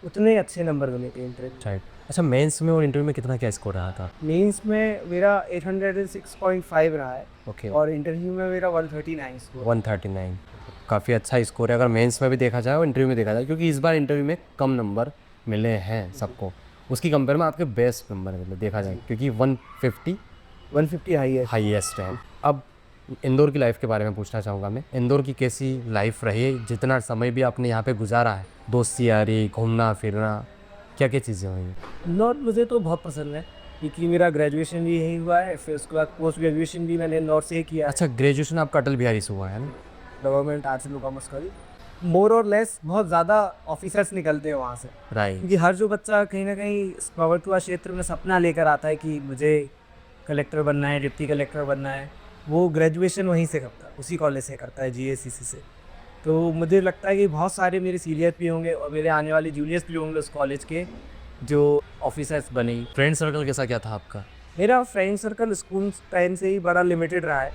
उतने अच्छे नंबर मिलेंगे इंटरव्यू। राइट। अच्छा, मेंस में और इंटरव्यू में कितना क्या स्कोर रहा था? मेंस में मेरा 806.5 रहा है ओके। और इंटरव्यू में मेरा 139 स्कोर। 139 काफ़ी अच्छा स्कोर है अगर मेंस में भी देखा जाए और इंटरव्यू में देखा जाए, क्योंकि इस बार इंटरव्यू में कम नंबर मिले हैं सबको, उसकी कंपेयर में आपके बेस्ट नंबर मिले देखा जाए, क्योंकि 150 150 हाई है। हाईएस्ट है। अब इंदौर की लाइफ के बारे में पूछना चाहूँगा मैं, इंदौर की कैसी लाइफ रही, जितना समय भी आपने यहाँ पे गुजारा है, दोस्ती यारी, घूमना फिरना, क्या क्या चीज़ें हुई? नॉर्थ मुझे तो बहुत पसंद है, क्योंकि मेरा ग्रेजुएशन भी यहीं हुआ है, फिर उसके बाद पोस्ट ग्रेजुएशन भी मैंने नॉर्थ से ही किया है। अच्छा, ग्रेजुएशन आपका अटल बिहारी से हुआ है ना? गवर्नमेंट आर्ट्स एंड कॉमर्स करी। मोर और लेस बहुत ज़्यादा ऑफिसर्स निकलते हैं वहाँ से, राइट। क्योंकि हर जो बच्चा कहीं ना कहीं प्रभुत्व क्षेत्र में सपना लेकर आता है कि मुझे कलेक्टर बनना है, डिप्टी कलेक्टर बनना है, वो ग्रेजुएशन वहीं से करता है, उसी कॉलेज से करता है, GACC से। तो मुझे लगता है कि बहुत सारे मेरे सीनियर भी होंगे और मेरे आने वाले जूनियर्स भी होंगे उस कॉलेज के, जो ऑफिसर्स बने। फ्रेंड सर्कल कैसा क्या था आपका? मेरा फ्रेंड सर्कल स्कूल टाइम से ही बड़ा लिमिटेड रहा है।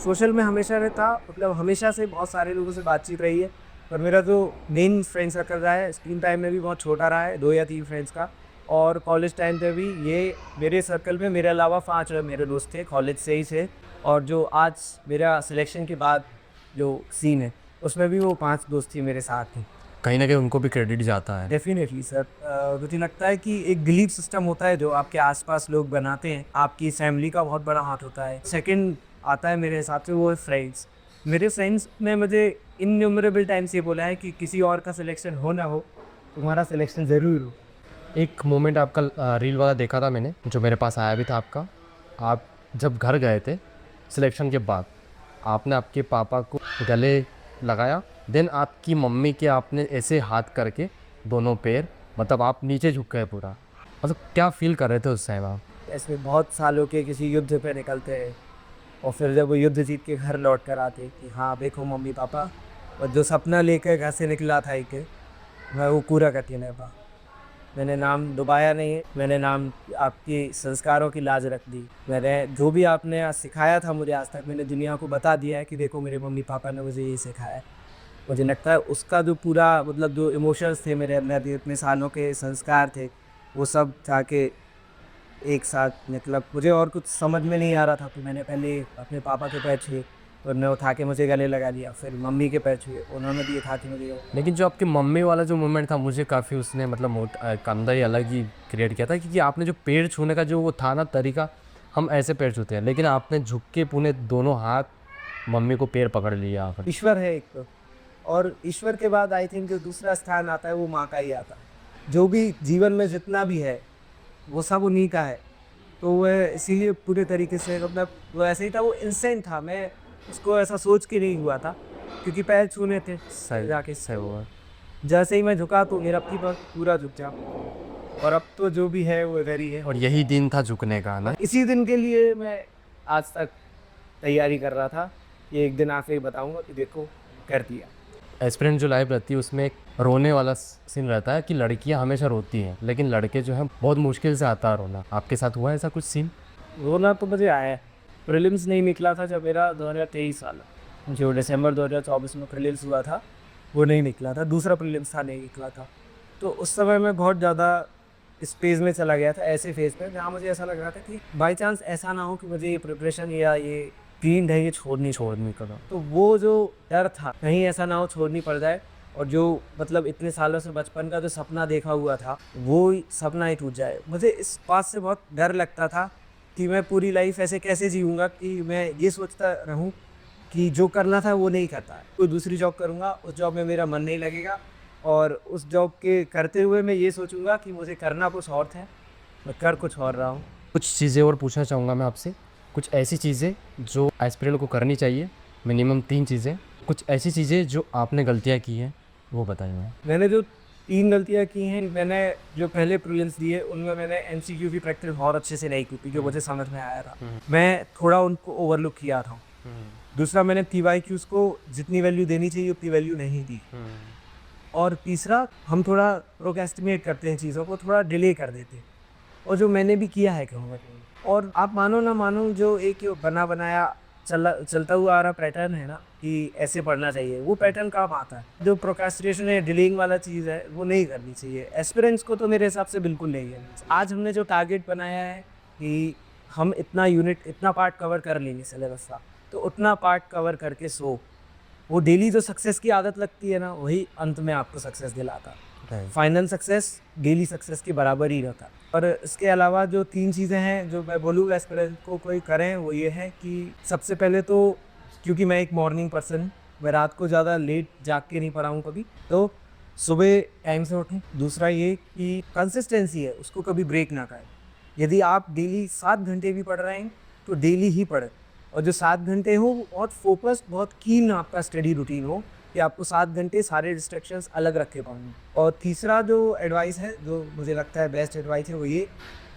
सोशल में हमेशा रहता, मतलब हमेशा से बहुत सारे लोगों से बातचीत रही है, पर मेरा जो मेन फ्रेंड सर्कल रहा है स्कूल टाइम में भी बहुत छोटा रहा है, 2 या 3 फ्रेंड्स का। और कॉलेज टाइम पे भी ये मेरे सर्कल में मेरे अलावा 5 मेरे दोस्त थे, कॉलेज से ही थे। और जो आज मेरा सिलेक्शन के बाद जो सीन है, उसमें भी वो 5 दोस्त ही मेरे साथ हैं। कहीं ना कहीं उनको भी क्रेडिट जाता है। डेफिनेटली सर, मुझे लगता है कि एक बिलीफ सिस्टम होता है जो आपके आसपास लोग बनाते हैं, आपकी फैमिली का बहुत बड़ा हाथ होता है। सेकंड आता है मेरे हिसाब से, वो है फ्रेंड्स। मेरे फ्रेंड्स ने मुझे इनन्यूमरेबल टाइम से बोला है कि किसी और का सिलेक्शन हो ना हो, तुम्हारा सिलेक्शन ज़रूर हो। एक मोमेंट आपका रील वाला देखा था मैंने, जो मेरे पास आया भी था आपका। आप जब घर गए थे सिलेक्शन के बाद, आपने आपके पापा को गले लगाया, देन आपकी मम्मी के आपने ऐसे हाथ करके दोनों पैर, मतलब आप नीचे झुक गए पूरा, मतलब क्या फील कर रहे थे उस टाइम आप? ऐसे बहुत सालों के किसी युद्ध पे निकलते हैं और फिर जब वो युद्ध जीत के घर लौट कर आते कि हाँ देखो मम्मी पापा, और जो सपना लेकर घर से निकला था एक, मैं वो पूरा करके नहीं पा। मैंने नाम डुबाया नहीं है, मैंने नाम आपकी संस्कारों की लाज रख दी। मैंने जो भी आपने आज सिखाया था मुझे आज तक, मैंने दुनिया को बता दिया है कि देखो मेरे मम्मी पापा ने मुझे ये सिखाया है। मुझे लगता है उसका जो पूरा मतलब जो इमोशंस थे मेरे अंदर, जो इतने सालों के संस्कार थे, वो सब जाके एक साथ, मतलब मुझे और कुछ समझ में नहीं आ रहा था। तो मैंने पहले अपने पापा के पैर छुए, उन्होंने उठा के मुझे गले लगा लिया, फिर मम्मी के पैर छुए, उन्होंने भी उठा के मुझे। लेकिन जो आपकी मम्मी वाला जो मोमेंट था, मुझे काफ़ी उसने मतलब एक अंदर ही अलग ही क्रिएट किया था, क्योंकि आपने जो पैर छूने का जो वो था ना तरीका, हम ऐसे पैर छूते हैं, लेकिन आपने झुक के पूरे दोनों हाथ मम्मी को पैर पकड़ लिया आकर। ईश्वर है एक तो, और ईश्वर के बाद आई थिंक जो दूसरा स्थान आता है वो माँ का ही आता है। जो भी जीवन में जितना भी है वो सब उन्हीं का है। तो वह इसीलिए पूरे तरीके से, मतलब वो ऐसे ही था, वो इंस्टेंट था, मैं उसको ऐसा सोच के नहीं हुआ था, क्योंकि पैर छूने थे सही जाके। सही हुआ। जैसे ही मैं झुका तो मेरा अपनी पर पूरा झुक जा, और अब तो जो भी है वो इधर ही है। और यही दिन था झुकने का ना? इसी दिन के लिए मैं आज तक तैयारी कर रहा था कि एक दिन आके बताऊंगा कि देखो कर दिया। एस्पिरेंट जो लाइफ रहती है उसमें एक रोने वाला सीन रहता है कि लड़कियां हमेशा रोती हैं, लेकिन लड़के जो हैं बहुत मुश्किल से आता है रोना। आपके साथ हुआ है ऐसा कुछ सीन? रोना तो मुझे आया है। प्रीलिम्स नहीं निकला था जब मेरा 2023 साल, जो दिसंबर 2024 में प्रीलिम्स हुआ था, वो नहीं निकला था। दूसरा प्रीलिम्स था, नहीं निकला था। तो उस समय मैं बहुत ज़्यादा इस फेज़ में चला गया था, ऐसे फेज़ में जहाँ मुझे ऐसा लग रहा था कि बाई चांस ऐसा ना हो कि मुझे ये प्रिपरेशन या ये फील्ड है ये छोड़नी करो। तो वो जो डर था कहीं ऐसा ना हो छोड़नी पड़ जाए, और जो मतलब इतने सालों से बचपन का जो सपना देखा हुआ था वो सपना ही टूट जाए। मुझे इस बात से बहुत डर लगता था कि मैं पूरी लाइफ ऐसे कैसे जीऊँगा कि मैं ये सोचता रहूँ कि जो करना था वो नहीं करता, कोई दूसरी जॉब करूँगा, उस जॉब में मेरा मन नहीं लगेगा, और उस जॉब के करते हुए मैं ये सोचूंगा कि मुझे करना कुछ और था, मैं कर कुछ और रहा हूँ। कुछ चीज़ें और पूछना चाहूँगा मैं आपसे, कुछ ऐसी चीज़ें जो एस्पिरेंट को करनी चाहिए, मिनिमम 3 चीज़ें कुछ ऐसी चीज़ें जो आपने गलतियाँ की हैं वो बताइए। मैंने जो 3 गलतियाँ की हैं, मैंने जो पहले प्रीलिम्स दिए उनमें मैंने एमसीक्यू की प्रैक्टिस बहुत अच्छे से नहीं की थी, जो मुझे समझ में आया था। मैं थोड़ा उनको ओवरलुक किया था। दूसरा, मैंने पीवाईक्यूज़ को जितनी वैल्यू देनी चाहिए उतनी वैल्यू नहीं दी। और तीसरा, हम थोड़ा प्रोक्रेस्टिनेट करते हैं, चीज़ों को थोड़ा डिले कर देते हैं, और जो मैंने भी किया है कहूँगा। और आप मानो ना मानो, जो एक ये बना बनाया चलता हुआ आ रहा पैटर्न है ना कि ऐसे पढ़ना चाहिए, वो पैटर्न काम आता है। जो प्रोक्रेस्टिनेशन है, डिलेइंग वाला चीज़ है, वो नहीं करनी चाहिए। एस्पिरेंट्स को तो मेरे हिसाब से बिल्कुल नहीं है। आज हमने जो टारगेट बनाया है कि हम इतना यूनिट, इतना पार्ट कवर कर लेंगे सिलेबस का, तो उतना पार्ट कवर करके सो, वो डेली जो सक्सेस की आदत लगती है ना, वही अंत में आपको सक्सेस दिलाता। फाइनल सक्सेस डेली सक्सेस के बराबर ही रहता। और इसके अलावा जो 3 चीज़ें हैं जो मैं बोलूँगा एस्पिरेंट को कोई करें, वो ये है कि सबसे पहले तो, क्योंकि मैं एक मॉर्निंग पर्सन हूँ, मैं रात को ज़्यादा लेट जाग के नहीं पढ़ा हूँ कभी, तो सुबह टाइम से उठें। दूसरा ये कि कंसिस्टेंसी है, उसको कभी ब्रेक ना करें। यदि आप डेली 7 घंटे भी पढ़ रहे हैं तो डेली ही पढ़ें, और जो 7 घंटे हो बहुत फोकस्ड, बहुत कीन आपका स्टडी रूटीन हो कि आपको 7 घंटे सारे डिस्ट्रैक्शंस अलग रखे पाएंगे। और तीसरा जो एडवाइस है, जो मुझे लगता है बेस्ट एडवाइस है, वो ये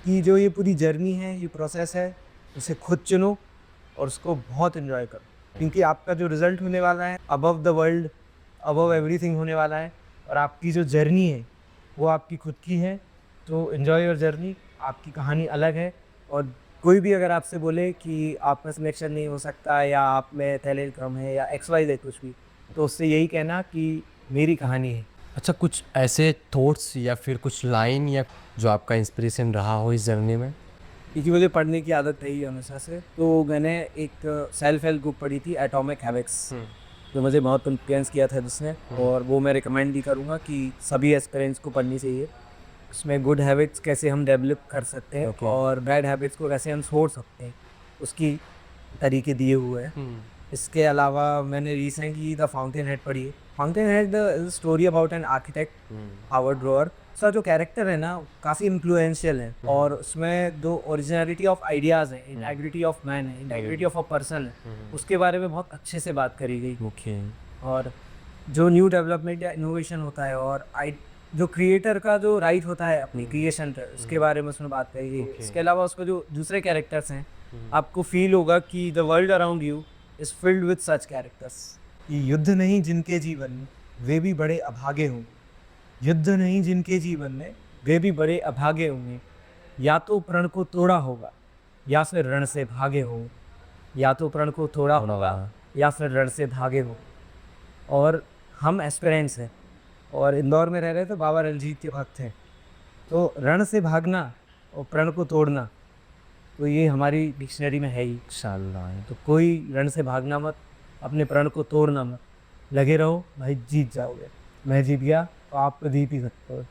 कि जो ये पूरी जर्नी है, ये प्रोसेस है, उसे खुद चुनो और उसको बहुत इन्जॉय करो, क्योंकि आपका जो रिज़ल्ट होने वाला है above the world, above everything होने वाला है। और आपकी जो जर्नी है वो आपकी खुद की है, तो इन्जॉय योर जर्नी। आपकी कहानी अलग है, और कोई भी अगर आपसे बोले कि आपका सिलेक्शन नहीं हो सकता, या आप में टैलेंट कम है, या XYZ कुछ भी, तो उससे यही कहना कि मेरी कहानी है। अच्छा, कुछ ऐसे थॉट्स या फिर कुछ लाइन या जो आपका इंस्पिरेशन रहा हो इस जर्नी में? क्योंकि मुझे पढ़ने की आदत रही है हमेशा से, तो मैंने एक सेल्फ हेल्प बुक पढ़ी थी, एटॉमिक हैबिट्स, जो मुझे बहुत इन्फ्लुएंस किया था जिसने, और वो मैं रिकमेंड भी करूँगा कि सभी एस्पिरेंट्स को पढ़नी चाहिए। उसमें गुड हैबिट्स कैसे हम डेवलप कर सकते हैं, और बैड हैबिट्स को कैसे हम छोड़ सकते हैं, उसकी तरीके दिए हुए हैं। इसके अलावा मैंने रिसेंटली द फाउंटेन हेड पढ़ी है। Fountainhead the story about an architect, Howard ड्रोअर। उसका जो कैरेक्टर है ना, काफ़ी इन्फ्लुएंशियल है, और उसमें जो ओरिजिनलिटी ऑफ आइडियाज़ है, इंटेग्रिटी ऑफ मैन है, इंटेग्रिटी ऑफ अ पर्सन है, उसके बारे में बहुत अच्छे से बात करी गई। ओके। और जो न्यू डेवलपमेंट या इनोवेशन होता है, और जो क्रिएटर का जो राइट होता है अपनी क्रिएशन पर, उसके बारे में उसमें बात करी गई। इसके अलावा उसके जो दूसरे कैरेक्टर्स हैं, आपको फील होगा कि the world around you is filled with such characters. ये युद्ध नहीं जिनके जीवन में, वे भी बड़े अभागे हों। युद्ध नहीं जिनके जीवन में, वे भी बड़े अभागे होंगे। या तो प्रण को तोड़ा होगा, या फिर रण से भागे हों। या तो प्रण को तोड़ा होगा, या फिर रण से भागे हो। और हम एस्पिरेंट्स हैं, और इंदौर में रह रहे थे, बाबा रणजीत के भक्त हैं, तो रण से भागना और प्रण को तोड़ना, तो ये हमारी डिक्शनरी में है ही। इंशाल्लाह। तो कोई रण से भागना मत, अपने प्रण को तोड़ना मत, लगे रहो भाई, जीत जाओगे। मैं जीत गया तो आप तो जीत ही सकते हो।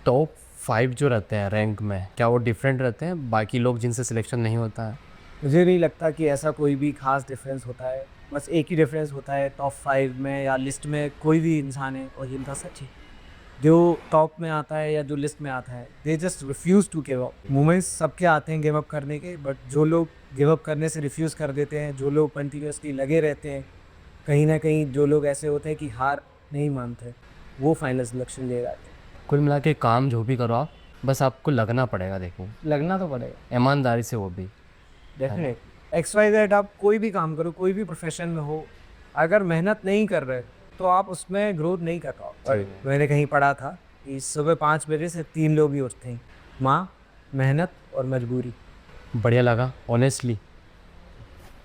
टॉप 5 जो रहते हैं रैंक में, क्या वो डिफरेंट रहते हैं बाकी लोग जिनसे सिलेक्शन नहीं होता है? मुझे नहीं लगता कि ऐसा कोई भी खास डिफरेंस होता है। बस एक ही डिफरेंस होता है, टॉप 5 में या लिस्ट में कोई भी इंसान है, और जिनका सच है, जो टॉप में आता है या जो लिस्ट में आता है, they just refuse to give up. Moments सबके आते हैं गिव अप करने के, बट जो लोग गिव अप करने से रिफ्यूज़ कर देते हैं, जो लोग कंटिन्यूसली लगे रहते हैं, कहीं ना कहीं जो लोग ऐसे होते हैं कि हार नहीं मानते, वो फाइनल सिलेक्शन ले जाते हैं। कुल मिला के काम जो भी करो आप, बस आपको लगना पड़ेगा। देखो, लगना तो पड़ेगा, ईमानदारी से, वो भी डेफिनेट। XYZ आप कोई भी काम करो, कोई भी प्रोफेशन में हो, अगर मेहनत नहीं कर रहे तो आप उसमें ग्रोथ नहीं कर पाओ। मैंने कहीं पढ़ा था कि सुबह 5 बजे से 3 लोग ही उठते हैं, माँ, मेहनत और मजबूरी। बढ़िया लगा honestly.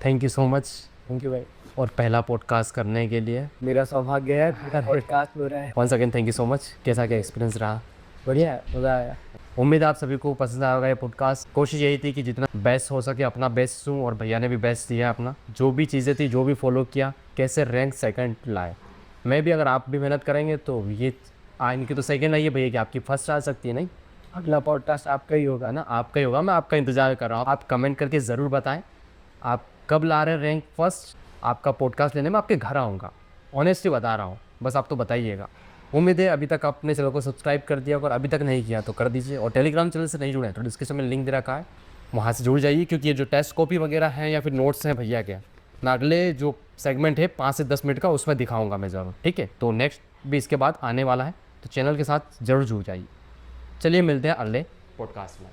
Thank you so much. Thank you भाई, और पहला पॉडकास्ट करने के लिए मेरा सौभाग्य है, मेरा पॉडकास्ट हो रहा है। Once again thank you so much. कैसा क्या एक्सपीरियंस रहा? बढ़िया है, मज़ा आया। उम्मीद है आप सभी को पसंद आएगा ये पॉडकास्ट। कोशिश यही थी कि जितना बेस्ट हो सके अपना बेस्ट दूँ, और भैया ने भी बेस्ट दिया अपना। जो भी चीज़ें थी, जो भी फॉलो किया, कैसे रैंक सेकंड लाए। मैं भी, अगर आप भी मेहनत करेंगे तो ये इनकी तो सेकंड आई है भैया, कि आपकी फर्स्ट आ सकती है। नहीं, अगला पॉडकास्ट आपका ही होगा ना, आपका ही होगा। मैं आपका इंतज़ार कर रहा हूँ। आप कमेंट करके ज़रूर बताएं आप कब ला रहे हैं रैंक फर्स्ट। आपका पॉडकास्ट लेने में आपके घर आऊँगा, ऑनेस्टली बता रहा हूँ, बस आप तो बताइएगा। उम्मीद है अभी तक आपने चैनल को सब्सक्राइब कर दिया, अगर अभी तक नहीं किया तो कर दीजिए। और टेलीग्राम चैनल से नहीं जुड़े हैं तो डिस्क्रिप्शन में लिंक दे रखा है, वहाँ से जुड़ जाइए, क्योंकि ये जो टेस्ट कॉपी वगैरह हैं या फिर नोट्स हैं भैया के, ना अगले जो सेगमेंट है 5 से 10 मिनट का उसमें दिखाऊंगा मैं ज़रूर, ठीक है। तो नेक्स्ट भी इसके बाद आने वाला है, तो चैनल के साथ ज़रूर जुड़ जाइए। चलिए मिलते हैं अगले पॉडकास्ट में।